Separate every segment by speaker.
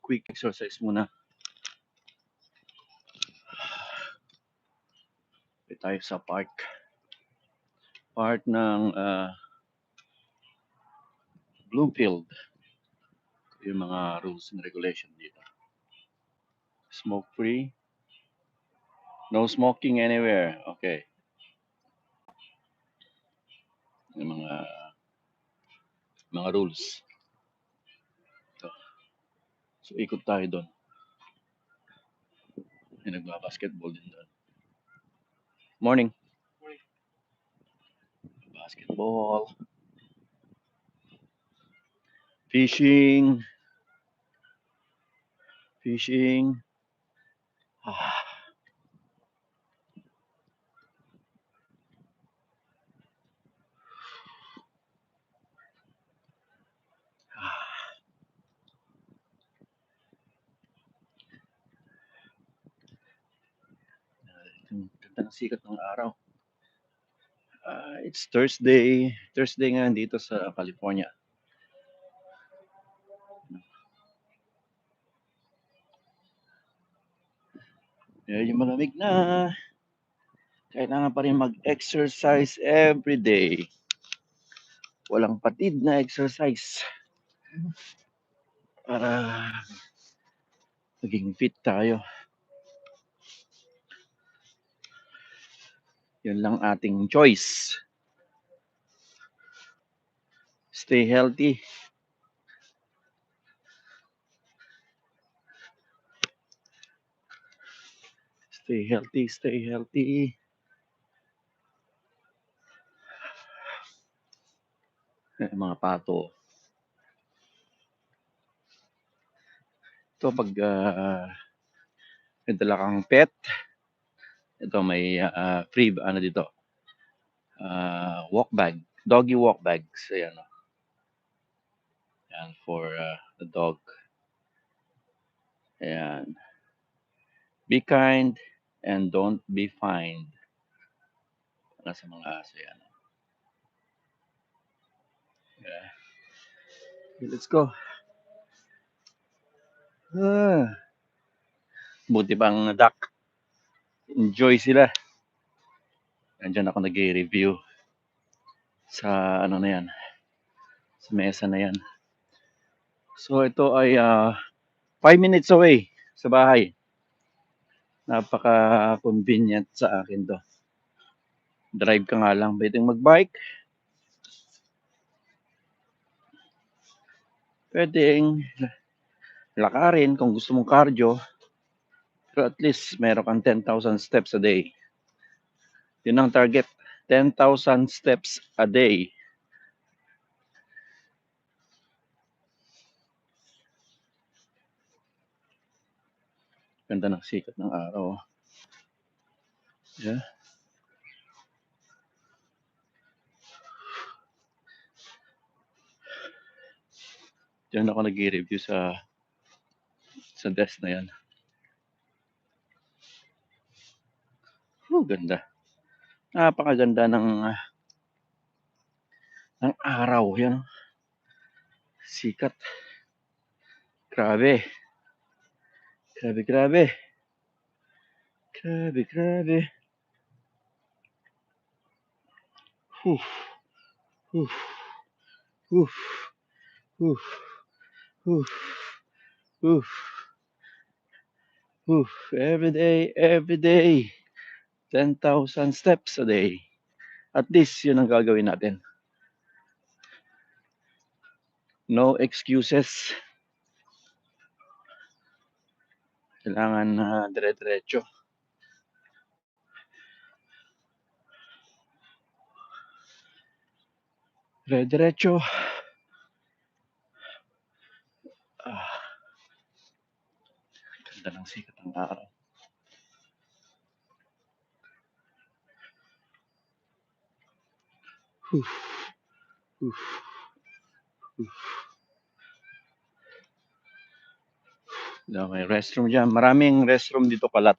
Speaker 1: quick exercise muna. Dito tayo sa park. Part ng Bloomfield. Yung mga rules and regulation dito. Smoke free. No smoking anywhere. Okay. Yung mga rules. Ito. So ikot tayo doon. May nagba-basketball din doon. Morning. Basketball. Fishing. Ah. Ganda ng sikat ng araw. It's Thursday. Thursday nga dito sa California. Yung malamig na. Kailangan pa rin mag-exercise every day. Walang patid na exercise. Para maging fit tayo. Yun lang ating choice. Stay healthy. Stay healthy, stay healthy. Mga pato. Ito pag may dala kang pet, ito may free ano dito. Walk bag, doggy walk bags. Ayan. Ayan for the dog. Ayan. Be kind and don't be fined. Para sa mga aso yan. Yeah. Okay, let's go. Buti pang duck. Enjoy sila. Nandiyan ako nag-review sa ano na yan. Sa mesa na yan. So ito ay 5 minutes away sa bahay. Napaka-convenient sa akin to. Drive ka nga lang. Pwedeng mag-bike. Pwedeng lakarin kung gusto mong cardio. Pero at least meron kang 10,000 steps a day. Yun ang target. 10,000 steps a day. Ganda ng sikat ng araw. Yeah. Diyan ako nag-review sa desk na yan. Ganda. Napakaganda ng araw yan. Sikat. Grabe. Grabe. Every day. 10,000 steps a day. At least yun ang gagawin natin. No excuses. Kailangan dire-diretso. Dire-diretso. Ganda ng sikat ng araw. May restroom dyan. Maraming restroom dito kalat.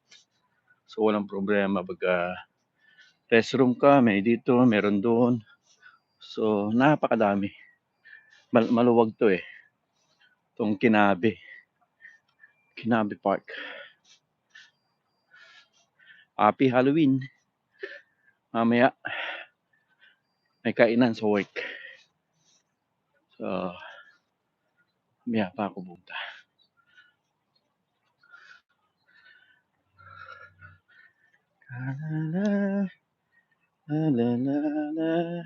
Speaker 1: So walang problema. Pag restroom ka, may dito, meron doon. So napakadami. Maluwag to eh. Itong Kinabe. Kinabe Park. Happy Halloween. Mamaya may kainan sa work. So, mamaya pa ako pumunta. La la la la.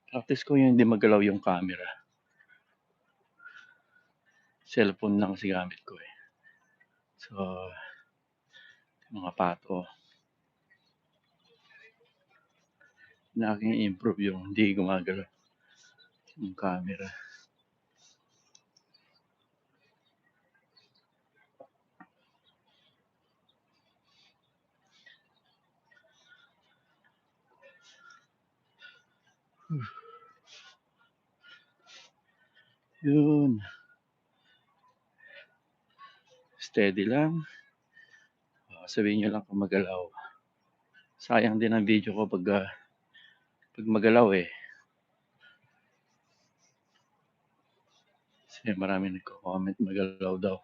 Speaker 1: Practice ko yung hindi magalaw yung camera. Cellphone lang kasi gamit ko eh. So, mga pato. Na aking improve yung hindi gumagalaw yung camera. Yun. Steady lang. Sabihin nyo lang kung magalaw. Sayang din ang video ko pag magalaw eh. Kasi marami nagko-comment magalaw daw.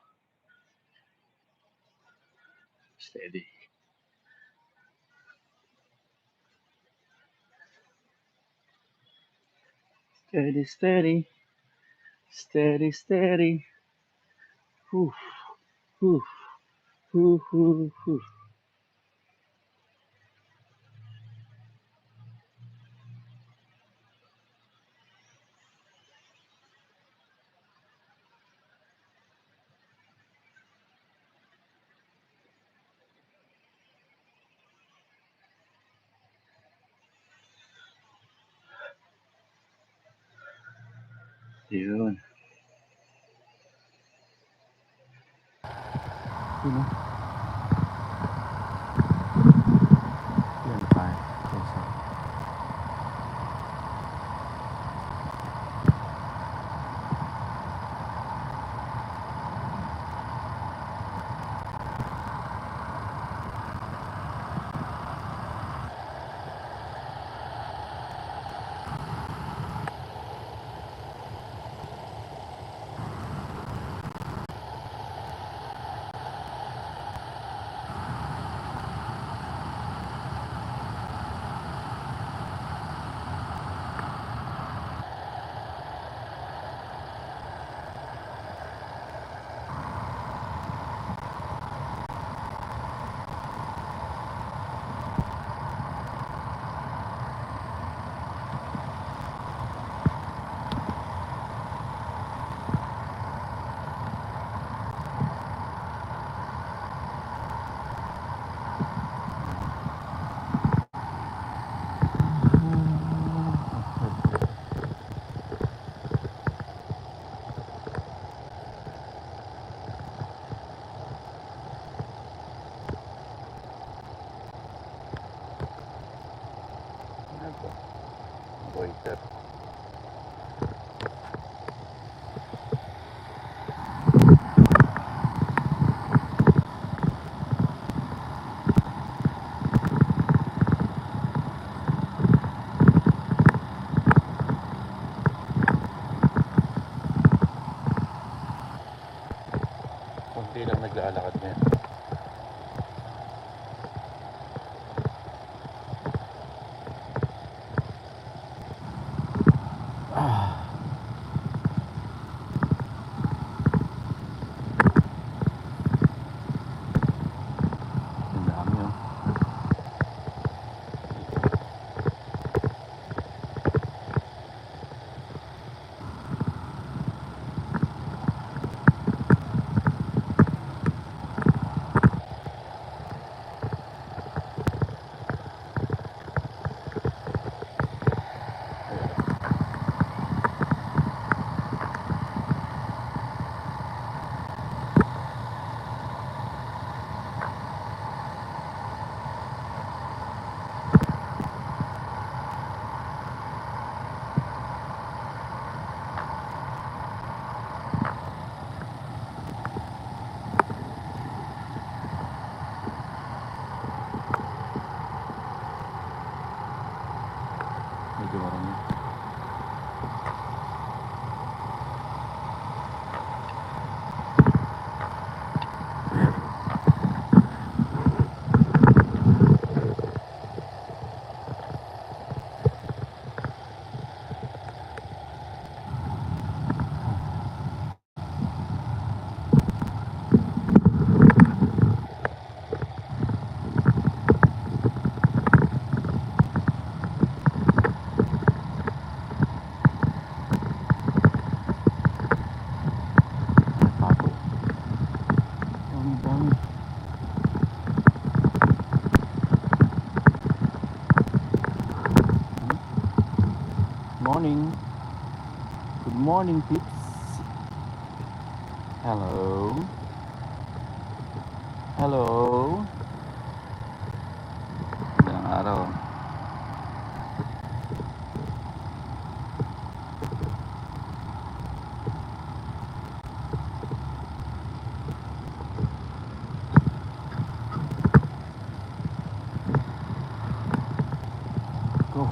Speaker 1: Steady. Steady, steady. Steady, steady. Whew. Whew. Whew, whew, whew. Yun. Yun o. Yan pa. Waiter. Kunti lang naglalakad ngayon. Ang dami yun. morning, peeps. Hello. Hello. Magandang araw. Go.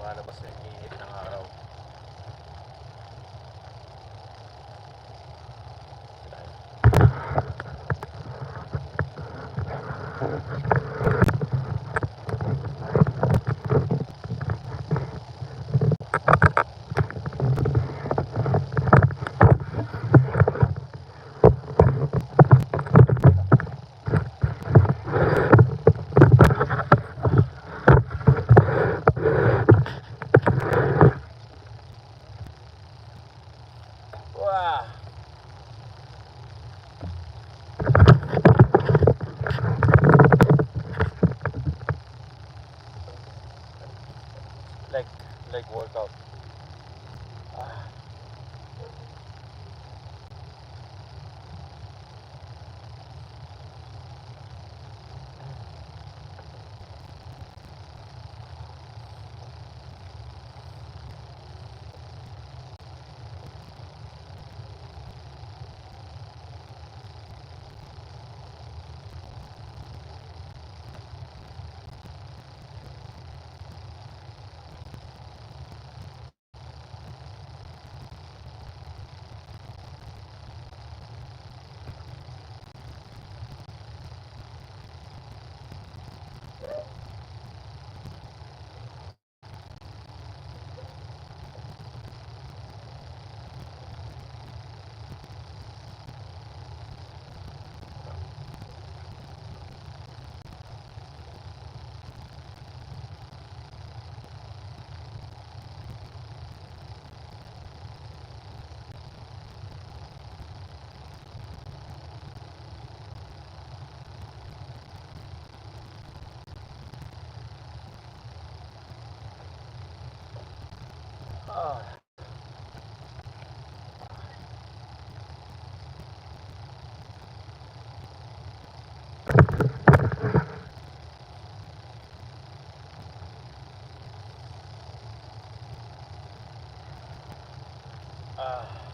Speaker 1: Lumalabas na yung init ng araw. Wow! Leg workout. Ah. Ah. Ah.